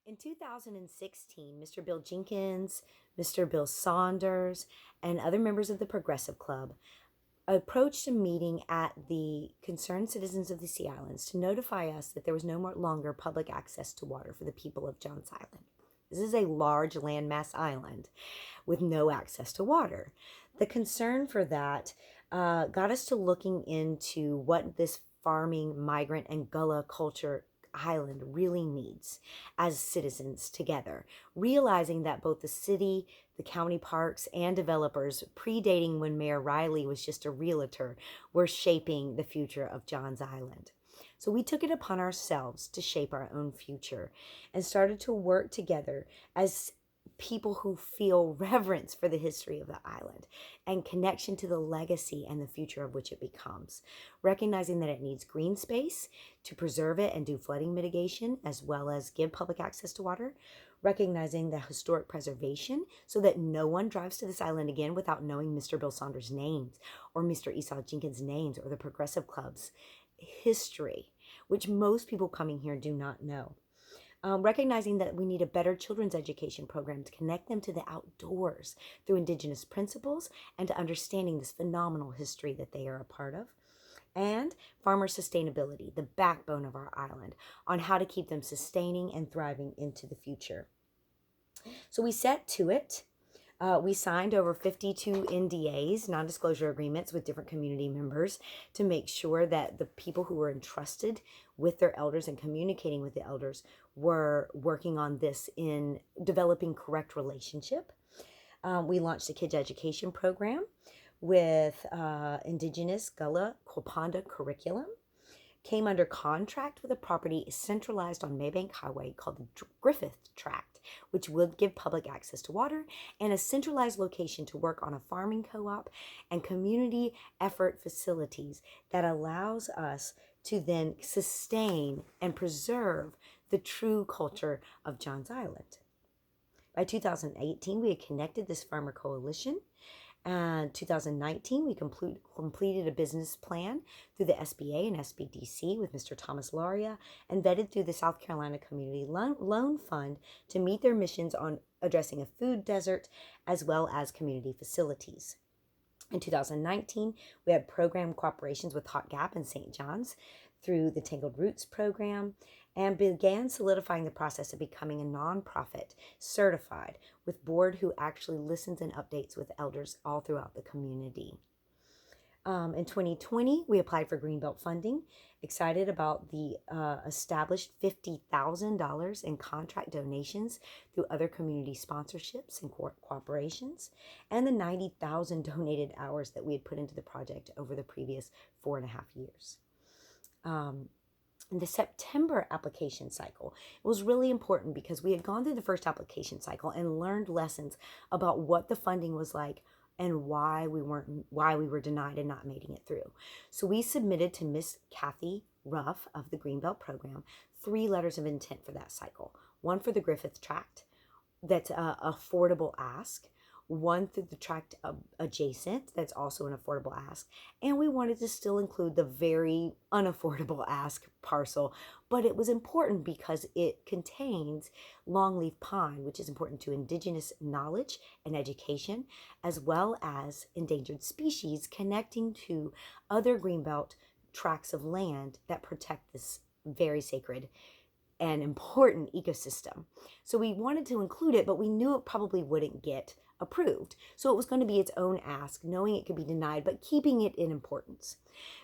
In 2016, Mr. Bill Jenkins, Mr. Bill Saunders, and other members of the Progressive Club approached a meeting at the Concerned Citizens of the Sea Islands to notify us that there was no more longer public access to water for the people of Johns Island. This is a large landmass island with no access to water. The concern for that got us to looking into what this farming, migrant, and Gullah culture island really needs as citizens together, realizing that both the city, the county parks, and developers predating when Mayor Riley was just a realtor were shaping the future of Johns Island. So we took it upon ourselves to shape our own future and started to work together as people who feel reverence for the history of the island and connection to the legacy and the future of which it becomes, recognizing that it needs green space to preserve it and do flooding mitigation, as well as give public access to water, recognizing the historic preservation so that no one drives to this island again without knowing Mr. Bill Saunders' names or Mr. Esau Jenkins' names or the Progressive Club's history, which most people coming here do not know. Recognizing that we need a better children's education program to connect them to the outdoors through Indigenous principles and to understanding this phenomenal history that they are a part of. And farmer sustainability, the backbone of our island, on how to keep them sustaining and thriving into the future. So we set to it. We signed over 52 NDAs, non-disclosure agreements, with different community members to make sure that the people who were entrusted with their elders and communicating with the elders were working on this in developing correct relationship. We launched a kids education program with Indigenous Gullah Quilpanda curriculum. Came under contract with a property centralized on Maybank Highway called the Griffith Tract, which would give public access to water and a centralized location to work on a farming co-op and community effort facilities that allows us to then sustain and preserve the true culture of Johns Island. By 2018, we had connected this farmer coalition. And 2019, we completed a business plan through the SBA and SBDC with Mr. Thomas Laria and vetted through the South Carolina Community Loan Fund to meet their missions on addressing a food desert as well as community facilities. In 2019, we had program cooperations with Hot Gap and St. John's through the Tangled Roots program and began solidifying the process of becoming a nonprofit certified with board who actually listens and updates with elders all throughout the community. In 2020, we applied for Greenbelt funding, excited about the established $50,000 in contract donations through other community sponsorships and cooperations, and the 90,000 donated hours that we had put into the project over the previous 4.5 years. The September application cycle was really important because we had gone through the first application cycle and learned lessons about what the funding was like and why we were denied and not making it through. So we submitted to Miss Kathy Ruff of the Greenbelt program 3 letters of intent for that cycle. One for the Griffith Tract, that's an affordable ask. One through the tract adjacent, that's also an affordable ask. And we wanted to still include the very unaffordable ask parcel, but it was important because it contains longleaf pine, which is important to Indigenous knowledge and education, as well as endangered species connecting to other Greenbelt tracts of land that protect this very sacred and important ecosystem. So we wanted to include it, but we knew it probably wouldn't get approved. So it was going to be its own ask, knowing it could be denied, but keeping it in importance.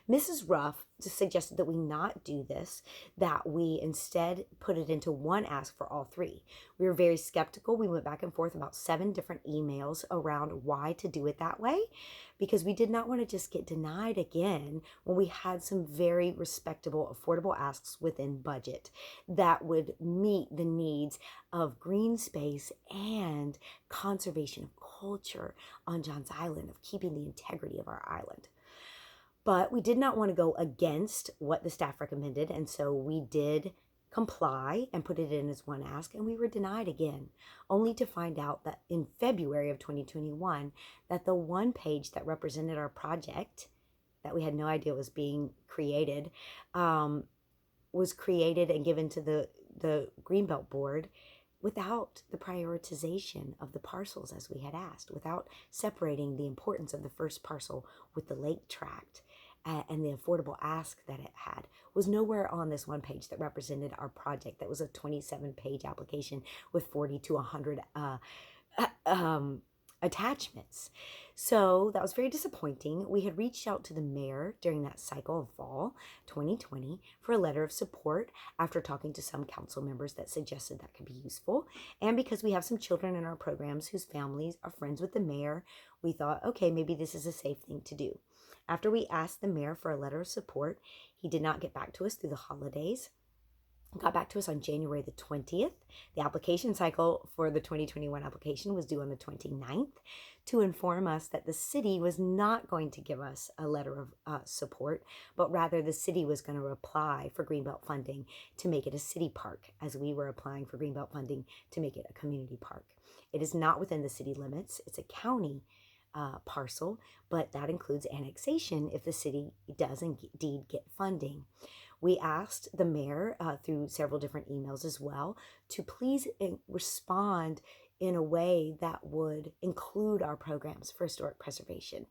Mrs. Ruff suggested that we not do this, that we instead put it into one ask for all 3. We were very skeptical. We went back and forth about 7 different emails around why to do it that way, because we did not want to just get denied again when we had some very respectable, affordable asks within budget that would meet the needs of green space and conservation of culture on Johns Island, of keeping the integrity of our island. But we did not want to go against what the staff recommended, and so we did comply and put it in as one ask, and we were denied again, only to find out that in February of 2021, that the one page that represented our project, that we had no idea was being created, was created and given to the the Greenbelt Board without the prioritization of the parcels as we had asked, without separating the importance of the first parcel with the lake tract and the affordable ask that it had was nowhere on this one page that represented our project. That was a 27-page application with 40 to 100 attachments. So that was very disappointing. We had reached out to the mayor during that cycle of fall 2020 for a letter of support after talking to some council members that suggested that could be useful. And because we have some children in our programs whose families are friends with the mayor, we thought, okay, maybe this is a safe thing to do. After we asked the mayor for a letter of support, he did not get back to us through the holidays. Got back to us on January the 20th. The application cycle for the 2021 application was due on the 29th to inform us that the city was not going to give us a letter of support, but rather the city was going to apply for Greenbelt funding to make it a city park, as we were applying for Greenbelt funding to make it a community park. It is not within the city limits. It's a county parcel, but that includes annexation if the city does indeed get funding. We asked the mayor through several different emails as well to please respond in a way that would include our programs for historic preservation,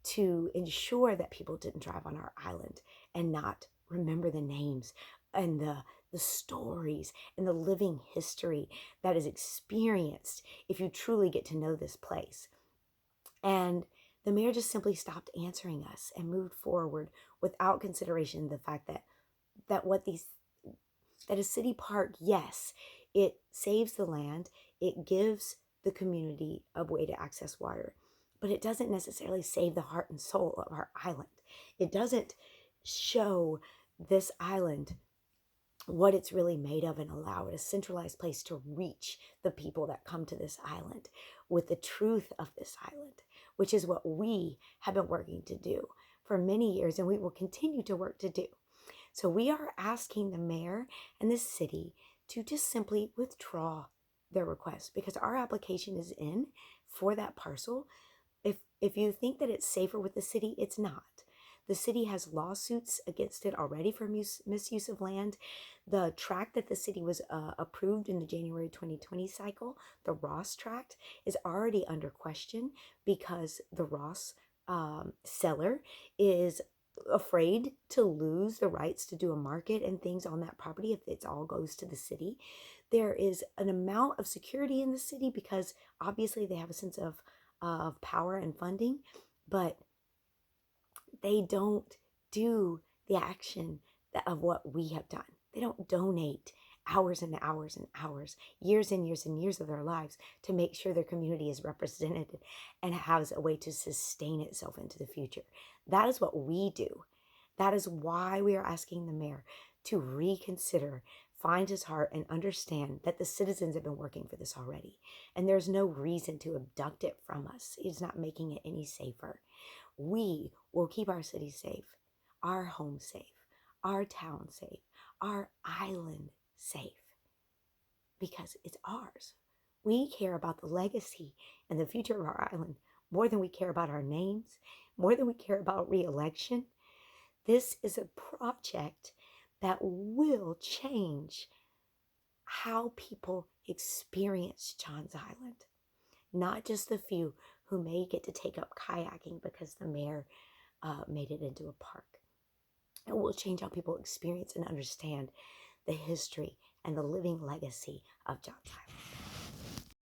to ensure that people didn't drive on our island and not remember the names and the stories and the living history that is experienced if you truly get to know this place. And the mayor just simply stopped answering us and moved forward without consideration the fact that a city park, yes, it saves the land, it gives the community a way to access water, but it doesn't necessarily save the heart and soul of our island. It doesn't show this island what it's really made of and allow it a centralized place to reach the people that come to this island with the truth of this island, which is what we have been working to do for many years, and we will continue to work to do. So we are asking the mayor and the city to just simply withdraw their request, because our application is in for that parcel. If you think that it's safer with the city, it's not. The city has lawsuits against it already for misuse of land. The tract that the city was approved in the January 2020 cycle, the Ross tract, is already under question because the Ross seller is afraid to lose the rights to do a market and things on that property if it all goes to the city. There is an amount of security in the city because obviously they have a sense of power and funding, but they don't do the action of what we have done. They don't donate hours and hours and hours, years and years and years of their lives to make sure their community is represented and has a way to sustain itself into the future. That is what we do. That is why we are asking the mayor to reconsider, find his heart, and understand that the citizens have been working for this already. And there's no reason to abduct it from us. It's not making it any safer. We will keep our city safe, our home safe, our town safe, our island safe, because it's ours. We care about the legacy and the future of our island more than we care about our names, more than we care about re-election. This is a project that will change how people experience Johns Island, not just the few who may get to take up kayaking because the mayor made it into a park. It will change how people experience and understand the history and the living legacy of Johns Island.